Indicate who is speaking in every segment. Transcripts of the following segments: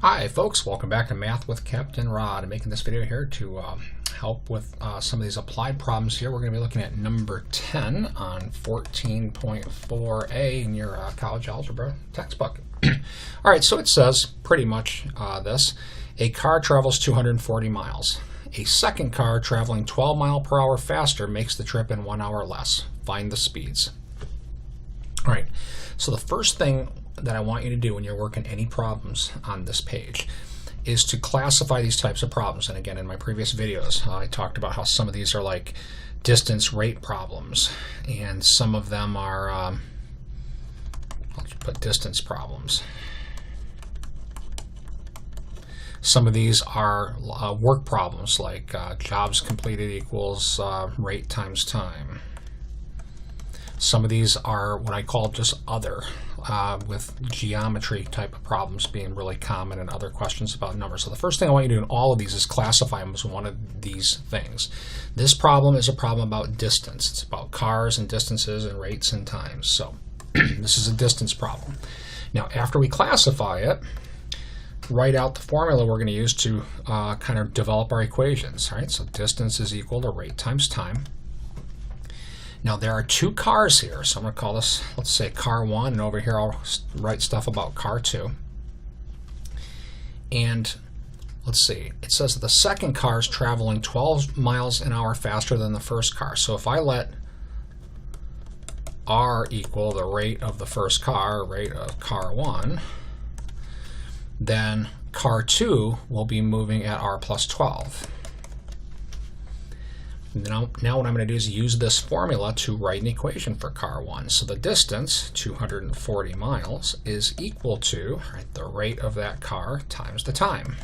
Speaker 1: Hi folks, welcome back to Math with Captain Rod. I'm making this video here to help with some of these applied problems here. We're going to be looking at number 10 on 14.4a in your college algebra textbook. Alright, so it says pretty much this. A car travels 240 miles. A second car traveling 12 miles per hour faster makes the trip in 1 hour less. Find the speeds. Alright, so the first thing that I want you to do when you're working any problems on this page is to classify these types of problems. And again, in my previous videos, I talked about how some of these are like distance rate problems, and some of them are, I'll just put distance problems. Some of these are work problems, like jobs completed equals rate times time. Some of these are what I call just other, with geometry type of problems being really common and other questions about numbers. So the first thing I want you to do in all of these is classify them as one of these things. This problem is a problem about distance. It's about cars and distances and rates and times. So this is a distance problem. Now after we classify it, write out the formula we're going to use to kind of develop our equations. All right, so distance is equal to rate times time. Now there are two cars here, so I'm going to call this, let's say, car 1, and over here I'll write stuff about car 2. And let's see, it says that the second car is traveling 12 miles an hour faster than the first car. So if I let R equal the rate of the first car, rate of car 1, then car 2 will be moving at R plus 12. Now what I'm going to do is use this formula to write an equation for car 1. So the distance, 240 miles, is equal to the rate of that car times the time.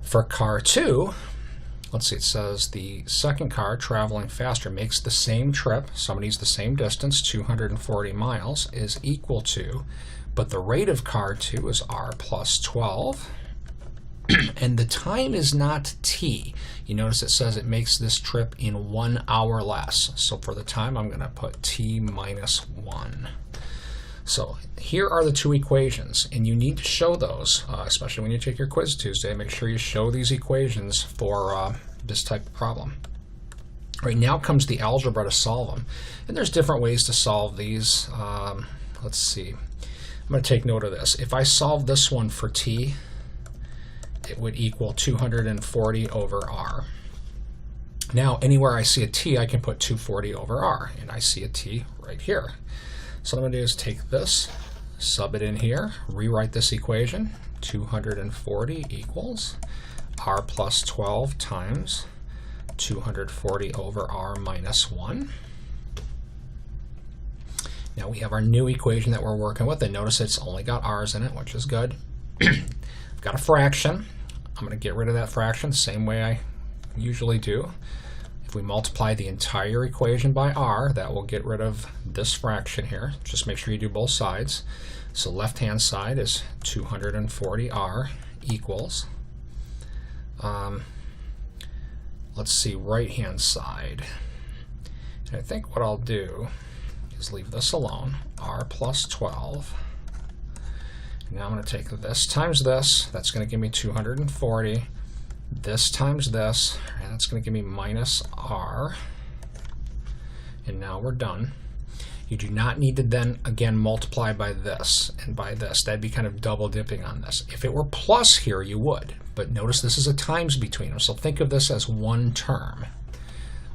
Speaker 1: For car 2, let's see, it says the second car traveling faster makes the same trip, somebody's the same distance, 240 miles, is equal to, but the rate of car 2 is R plus 12. And the time is not t. You notice it says it makes this trip in 1 hour less. So for the time, I'm going to put t minus 1. So here are the two equations, and you need to show those, especially when you take your quiz Tuesday. Make sure you show these equations for this type of problem. Right, now comes the algebra to solve them. And there's different ways to solve these. Let's see. I'm going to take note of this. If I solve this one for t, it would equal 240 over r. Now anywhere I see a t, I can put 240 over r, and I see a t right here. So what I'm going to do is take this, sub it in here, rewrite this equation. 240 equals r plus 12 times 240 over r minus 1. Now we have our new equation that we're working with, and notice it's only got r's in it, which is good. I've got a fraction. I'm going to get rid of that fraction the same way I usually do. If we multiply the entire equation by r, that will get rid of this fraction here. Just make sure you do both sides. So left-hand side is 240r equals, let's see, right-hand side. And I think what I'll do is leave this alone, r plus 12. Now I'm going to take this times this, that's going to give me 240, this times this, and that's going to give me minus r, and now we're done. You do not need to then again multiply by this and by this. That'd be kind of double dipping on this. If it were plus here, you would, but notice this is a times between them, so think of this as one term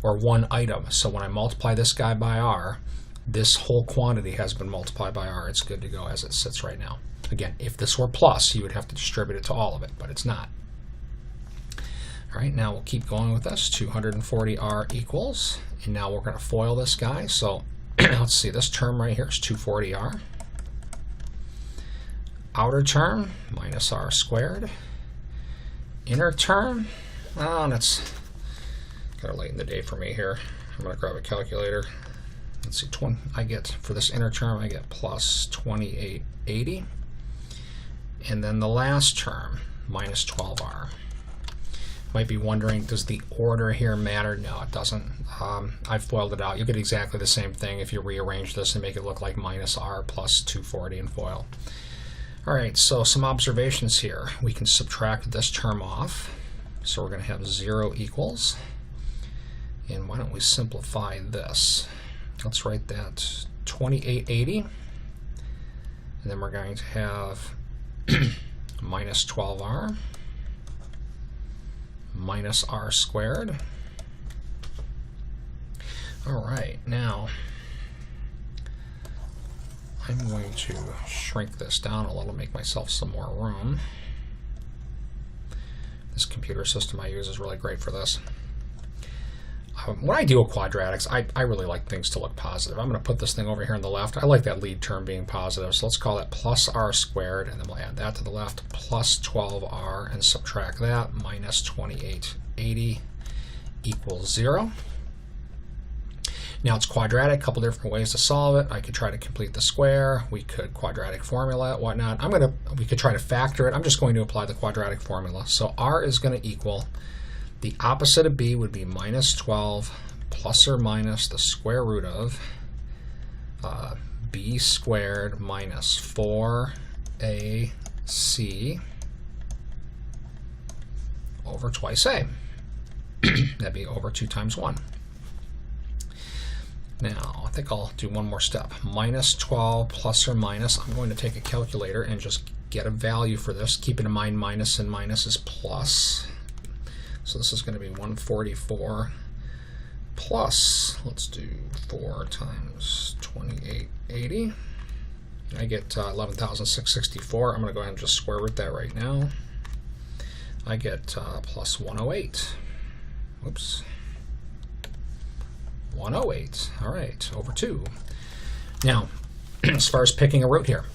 Speaker 1: or one item. So when I multiply this guy by r, this whole quantity has been multiplied by r. It's good to go as it sits right now. Again, if this were plus, you would have to distribute it to all of it, but it's not. All right, now we'll keep going with this. 240r equals, and now we're going to FOIL this guy. So let's see, this term right here is 240r. Outer term, minus r squared. Inner term, and it's kind of late in the day for me here. I'm going to grab a calculator. Let's see, I get, for this inner term, I get plus 2880. And then the last term, minus 12r. Might be wondering, does the order here matter? No, it doesn't. I've FOILed it out. You'll get exactly the same thing if you rearrange this and make it look like minus r plus 240 in FOIL. All right, so some observations here. We can subtract this term off. So we're going to have 0 equals. And why don't we simplify this? Let's write that 2880. And then we're going to have minus 12r minus r squared. All right, now I'm going to shrink this down a little, make myself some more room. This computer system I use is really great for this. When I deal with quadratics, I really like things to look positive. I'm going to put this thing over here on the left. I like that lead term being positive, so let's call that plus r squared, and then we'll add that to the left, plus 12r, and subtract that, minus 2880 equals 0. Now it's quadratic, a couple different ways to solve it. I could try to complete the square. We could quadratic formula it, whatnot. We could try to factor it. I'm just going to apply the quadratic formula. So r is going to equal, the opposite of b would be minus 12 plus or minus the square root of b squared minus 4ac over twice a. That'd be over 2 times 1. Now, I think I'll do one more step. Minus 12 plus or minus, I'm going to take a calculator and just get a value for this. Keeping in mind minus and minus is plus. So this is going to be 144 plus, let's do 4 times 2880. I get 11,664. I'm going to go ahead and just square root that right now. I get plus 108. Oops. 108. All right, over 2. Now, as far as picking a root here,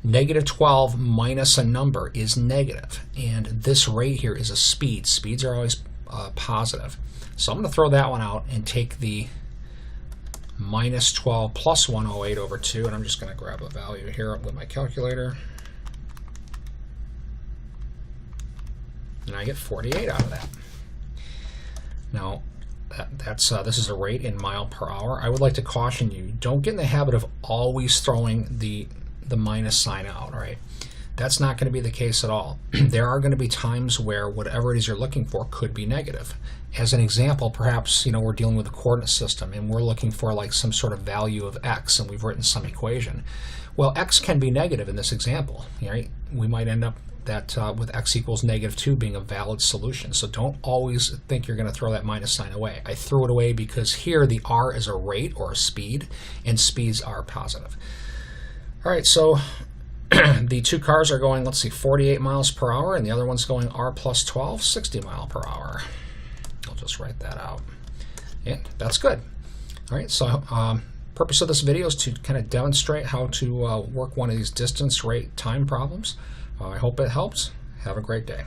Speaker 1: negative 12 minus a number is negative, and this rate here is a speed. Speeds are always positive. So I'm going to throw that one out and take the minus 12 plus 108 over 2, and I'm just going to grab a value here with my calculator. And I get 48 out of that. Now, this is a rate in mile per hour. I would like to caution you, don't get in the habit of always throwing the minus sign out, right? That's not going to be the case at all. There are going to be times where whatever it is you're looking for could be negative. As an example, perhaps we're dealing with a coordinate system and we're looking for like some sort of value of x, and we've written some equation. Well, x can be negative in this example, right? We might end up that with x equals negative 2 being a valid solution. So don't always think you're going to throw that minus sign away. I threw it away because here the r is a rate or a speed, and speeds are positive. All right, so the 2 cars are going, let's see, 48 miles per hour, and the other one's going r plus 12, 60 mile per hour. I'll just write that out. And that's good. All right, so purpose of this video is to kind of demonstrate how to work one of these distance, rate, time problems. I hope it helps. Have a great day.